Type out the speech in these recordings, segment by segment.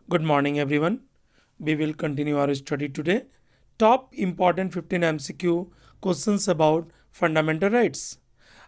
Good morning, everyone. We will continue our study today. Top important 15 MCQ questions about fundamental rights.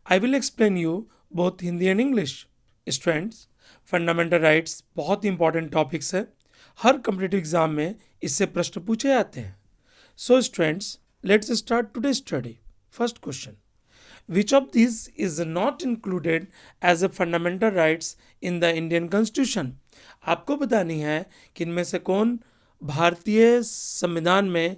I will explain you both Hindi and English. Students, fundamental rights बहुत important topics है. हर competitive exam में इससे प्रश्न पूछे जाते हैं. So students, let's start today study. First question. Which of these is not included as a fundamental rights in the Indian Constitution? आपको बतानी है कि इनमें से कौन भारतीय संविधान में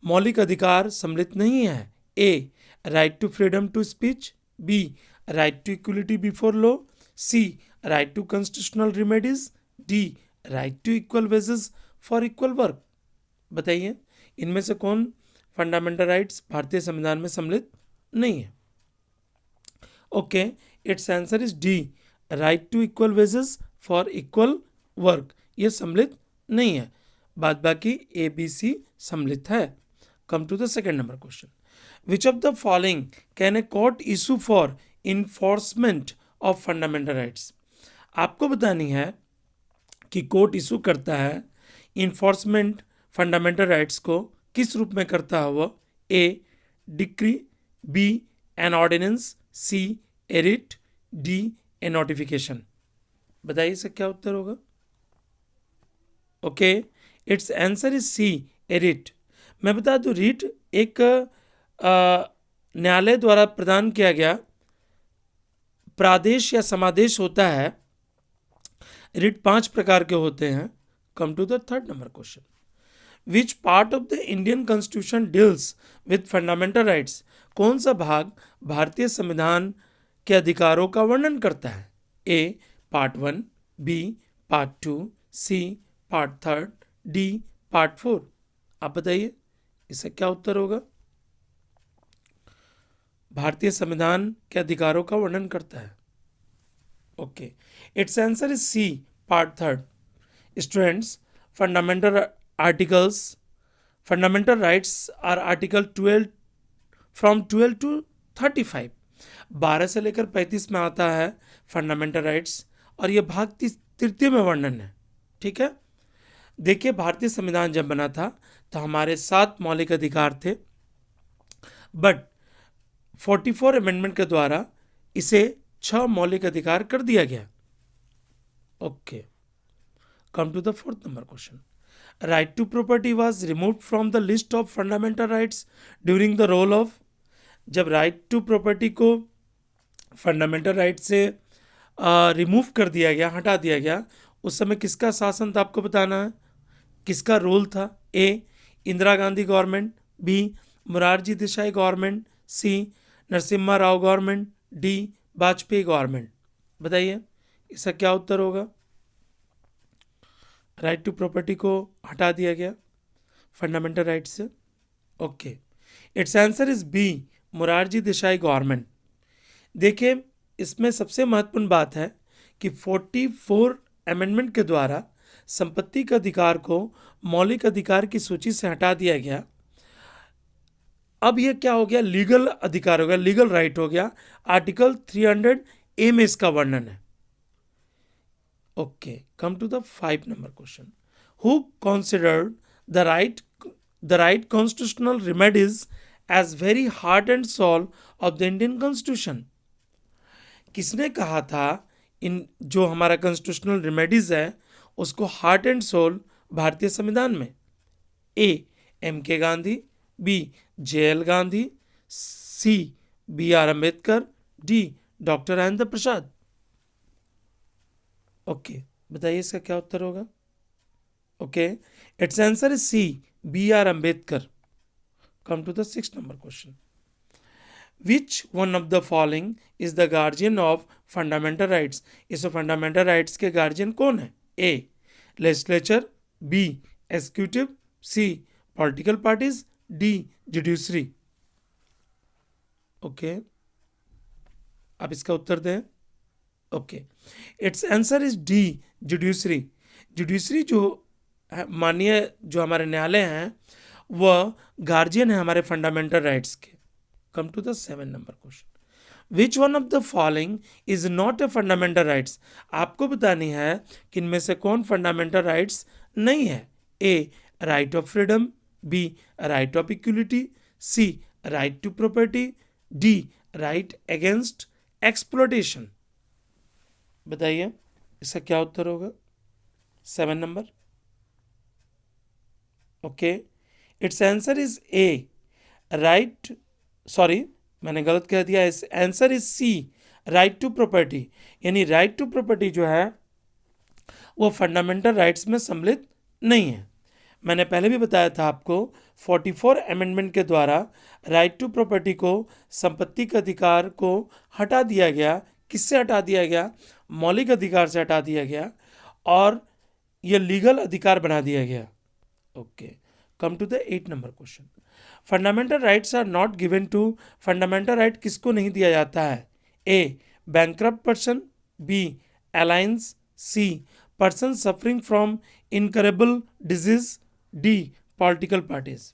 मौलिक अधिकार सम्मिलित नहीं है. A. Right to freedom to speech. B. Right to equality before law. C. Right to constitutional remedies. D. Right to equal wages for equal work. बताइए इनमें से कौन फंडामेंटल राइट्स भारतीय संविधान में सम्मिलित नहीं है. Okay, it's answer is D. Right to equal wages for equal work ये सम्मिलित नहीं है. बाद बाकी ए बी सी सम्मिलित है. Come to the second number question. Which of the following can a court issue for enforcement of fundamental rights. आपको बतानी है कि कोर्ट इशू करता है इन्फोर्समेंट फंडामेंटल राइट्स को किस रूप में करता है वो. A. Decree. B. An ordinance. C. A writ. D. A notification. बताइए इसका क्या उत्तर होगा. Okay, it's answer is C. A writ. मैं बता दूं रीट एक न्यायालय द्वारा प्रदान किया गया प्रादेश या समादेश होता है. रिट 5 प्रकार के होते हैं. Come to the third number question. Which part of the Indian constitution deals with fundamental rights. कौन सा भाग भारतीय संविधान के अधिकारों का वर्णन करता है. ए. पार्ट 1. बी. पार्ट 2. सी. पार्ट 3. डी. पार्ट 4. आप बताइए इसका क्या उत्तर होगा. भारतीय संविधान के अधिकारों का वर्णन करता है. Okay, it's answer is C. Part 3. Students, fundamental rights are article 12 from 12 to 35. 12 से लेकर 35 में आता है फंडामेंटल राइट्स और ये भाग तृतीय में वर्णन है. ठीक है, देखिए भारतीय संविधान जब बना था तो हमारे 7 मौलिक अधिकार थे, बट 44 अमेंडमेंट के द्वारा इसे 6 मौलिक अधिकार कर दिया गया. Okay, come to the fourth number question. Right to property was remove from the list of fundamental rights during the rule of. जब राइट टू प्रॉपर्टी को फंडामेंटल राइट से रिमूव कर दिया गया, हटा दिया गया, उस समय किसका शासन था आपको बताना है. किसका रोल था. A. Indira Gandhi government. B. Morarji Desai government. C. Narasimha Rao government. D. Vajpayee government. बताइए इसका क्या उत्तर होगा. राइट टू प्रॉपर्टी को हटा दिया गया फंडामेंटल राइट से. Okay, it's answer is B. Morarji Desai government. देखिए इसमें सबसे महत्वपूर्ण बात है कि 44 अमेंडमेंट के द्वारा संपत्ति के अधिकार को मौलिक अधिकार की सूची से हटा दिया गया. अब यह क्या हो गया, लीगल अधिकार हो गया, लीगल राइट हो गया. आर्टिकल 300 ए में इसका वर्णन है. Okay, come to the 5 number question. Who considered the right constitutional remedies as very heart and soul of the Indian constitution. किसने कहा था इन जो हमारा कॉन्स्टिट्यूशनल रेमेडीज है उसको हार्ट एंड सोल भारतीय संविधान में. A. M K Gandhi. B. J L Gandhi. C. B R Ambedkar. D. Doctor Rajendra Prasad. Okay, बताइए इसका क्या उत्तर होगा. Okay, it's answer is C. B R Ambedkar. Come to the 6th number question. Which one of the following is the guardian of fundamental rights. इस fundamental rights के guardian कौन है. A. Legislature. B. Executive. C. Political parties. D. Judiciary. Okay, आप इसका उत्तर दें. Okay, it's answer is D. Judiciary. Judiciary जो माननीय जो हमारे न्यायालय हैं वह गार्जियन है हमारे फंडामेंटल राइट्स के. Come to the 7th number question. Which one of the following is not a fundamental rights. आपको बतानी है कि इनमें से कौन फंडामेंटल राइट्स नहीं है। A right of freedom, B right of equality, C right to property, D right against exploitation. बताइए इसका क्या उत्तर होगा। 7 number. Okay, it's answer is A right, sorry मैंने गलत कह दिया, answer is C right to property. यानी राइट टू प्रॉपर्टी जो है वो फंडामेंटल राइट्स में सम्मिलित नहीं है। मैंने पहले भी बताया था आपको 44 अमेंडमेंट के द्वारा राइट टू प्रॉपर्टी को, संपत्ति के अधिकार को हटा दिया गया। किससे हटा दिया गया? मौलिक अधिकार से हटा दिया गया और यह लीगल अधिकार बना दिया गया। Okay, come to the 8 number question. Fundamental rights are not given to, fundamental right किसको नहीं दिया जाता है? A bankrupt person, B alliance, C person suffering from incurable disease, D political parties,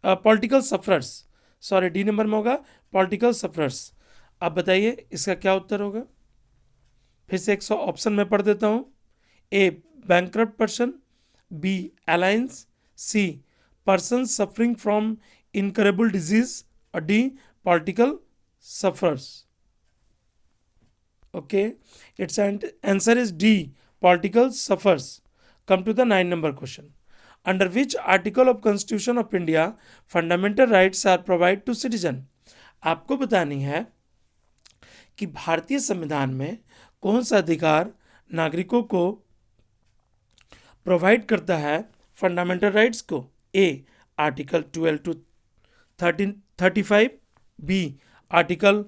political sufferers. Sorry, D number में होगा political sufferers. अब बताइए इसका क्या उत्तर होगा। फिर से 100 ऑप्शन में पढ़ देता हूं। A bankrupt person, B alliance, C person suffering from incurable disease और D political sufferers. Okay, it's answer is D political sufferers. come to the 9 number question. Under which article of Constitution of India fundamental rights are provided to citizen? आपको बतानी है कि भारतीय संविधान में कौन सा अधिकार नागरिकों को प्रोवाइड करता है फंडामेंटल राइट्स को। A article 12 to 35, B article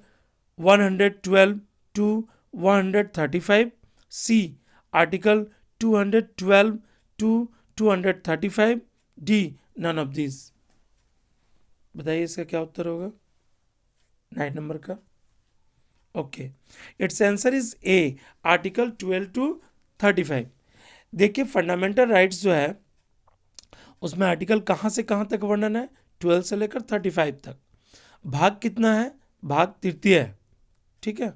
112 to 135, C article 212 to 235, D none of this. बताइए इसका क्या उत्तर होगा 9 नंबर का। Okay, it's answer is A article 12 to 35। देखिए फंडामेंटल राइट्स जो है उसमें आर्टिकल कहाँ से कहाँ तक वर्णन है? 12 से लेकर 35 तक। भाग कितना है? भाग तृतीय है। ठीक है,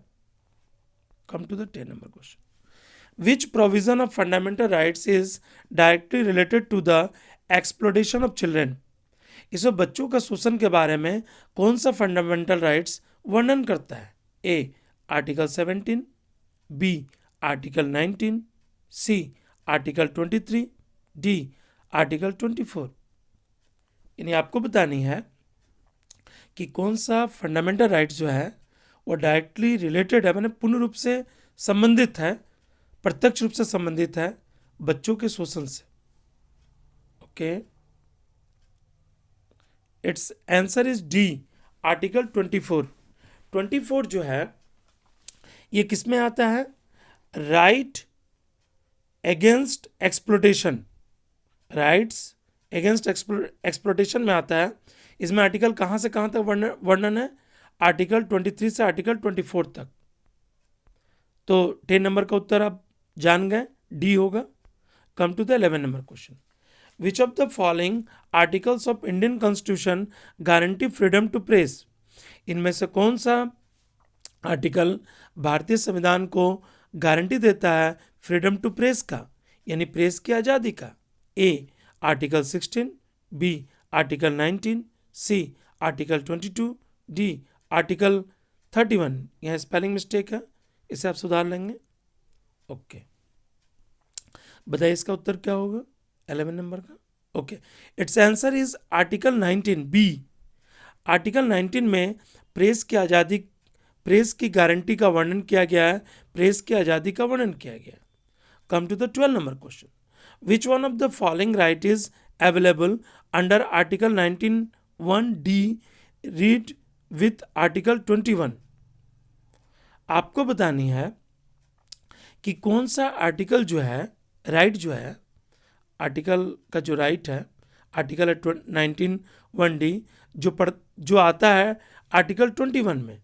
come to the 10 number question. Which provision of fundamental rights is directly related to the exploitation of children? इसमें बच्चों का शोषण के बारे में कौन सा फंडामेंटल राइट्स वर्णन करता है? A article 17, B article 19, C article 23, D article 24। यानी आपको बतानी है कि कौन सा फंडामेंटल राइट्स जो है वो डायरेक्टली रिलेटेड है, मैंने पूर्ण रूप से संबंधित है, प्रत्यक्ष रूप से संबंधित है बच्चों के शोषण से। Okay, it's answer is D article 24। 24 जो है ये किस में आता है? Right against exploitation, rights against exploitation में आता है। इसमें आर्टिकल कहाँ से कहाँ तक वर्णन है? आर्टिकल 23 से आर्टिकल 24 तक। तो 10 नंबर का उत्तर आप जान गए, डी होगा। Come to the 11 number question. Which of the following articles of Indian constitution guarantee freedom to press? इनमें से कौन सा आर्टिकल भारतीय संविधान को गारंटी देता है फ्रीडम टू प्रेस का, यानी प्रेस की आज़ादी का? A article 16, B article 19, C article 22, D article 31। यहाँ स्पेलिंग मिस्टेक है, इसे आप सुधार लेंगे। ओके, बताइए इसका उत्तर क्या होगा 11 नंबर का। Okay, it's answer is article 19, B. Article 19 में प्रेस की आज़ादी, प्रेस की गारंटी का वर्णन किया गया है, प्रेस की आज़ादी का वर्णन किया गया है। Come to the 12 number question. Which one of the following right is available under article 19(1) D read with article 21? आपको बतानी है कि कौन सा आर्टिकल जो है, राइट जो है, आर्टिकल का जो राइट है, आर्टिकल 19(1) डी जो आता है आर्टिकल 21 में।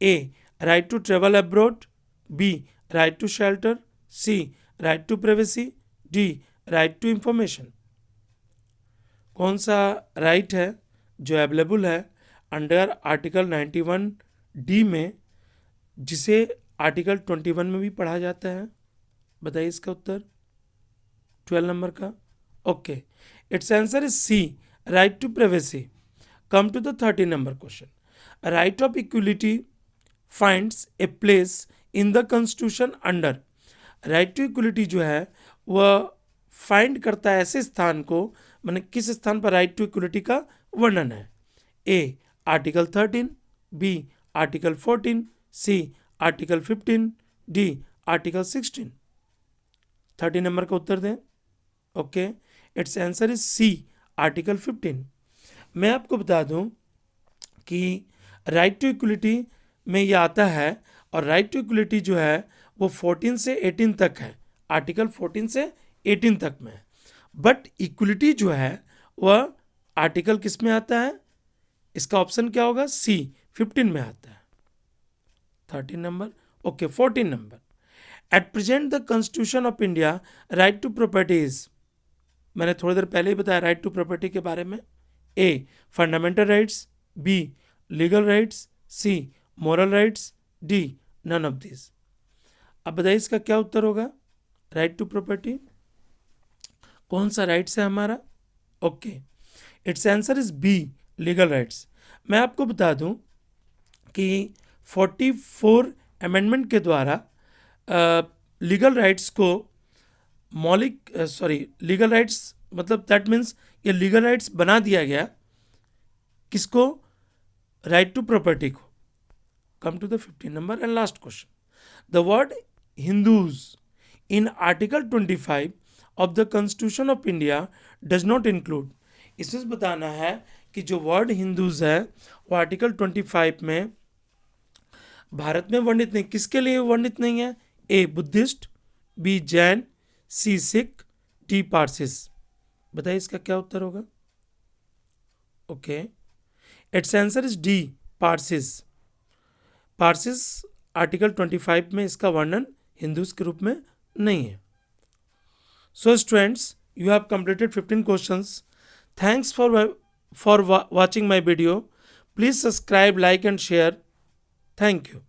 A right to travel abroad, B right to shelter, C right to privacy, D right to information. कौन सा राइट है जो अवेलेबल है अंडर आर्टिकल 19(1) डी में, जिसे आर्टिकल 21 में भी पढ़ा जाता है? बताइए इसका उत्तर 12 नंबर का। Okay, it's answer is C, right to privacy. Come to the 13 number question. Right of equality finds a place in the constitution under. Right to equality जो है वह फाइंड करता है ऐसे स्थान को, मैंने किस स्थान पर राइट टू इक्वलिटी का वर्णन है? A article 13, B article 14, C article 15, D article 16। 30 number का उत्तर दें। Okay, it's answer is C, article 15। मैं आपको बता दूं कि राइट टू इक्वलिटी में ये आता है, और राइट टू इक्वलिटी जो है वो 14 से 18 तक है, आर्टिकल 14 से 18 तक में है। बट इक्वलिटी जो है वह आर्टिकल किस में आता है? इसका ऑप्शन क्या होगा? सी, 15 में आता है। 13 number. Okay, 14 number. At present the constitution of India right to property is, मैंने थोड़ी देर पहले ही बताया राइट टू प्रॉपर्टी के बारे में। A fundamental rights, B legal rights, C moral rights, D none of this. अब बताइए इसका क्या उत्तर होगा? राइट टू प्रॉपर्टी कौन सा राइट्स है हमारा? Okay, it's answer is B, legal rights. मैं आपको बता दूं कि 44 अमेंडमेंट के द्वारा लीगल राइट्स को लीगल राइट्स मतलब दैट मीन्स ये लीगल राइट्स बना दिया गया। किसको? राइट टू प्रॉपर्टी को। Come to the 15 number and last question. The word Hindus in article 25 of the constitution of India does not include. इसमें बताना है कि जो वर्ड हिंदूज है वो आर्टिकल 25 में भारत में वर्णित नहीं। किसके लिए वर्णित नहीं है? A Buddhist, B Jain, C Sikh, D Parsis. बताइए इसका क्या उत्तर होगा? Okay, it's answer is D, Parsis. Parsis article 25 में इसका वर्णन हिंदूज के रूप में नहीं है। So students, you have completed 15 questions. Thanks for watching my video. Please subscribe, like and share. Thank you.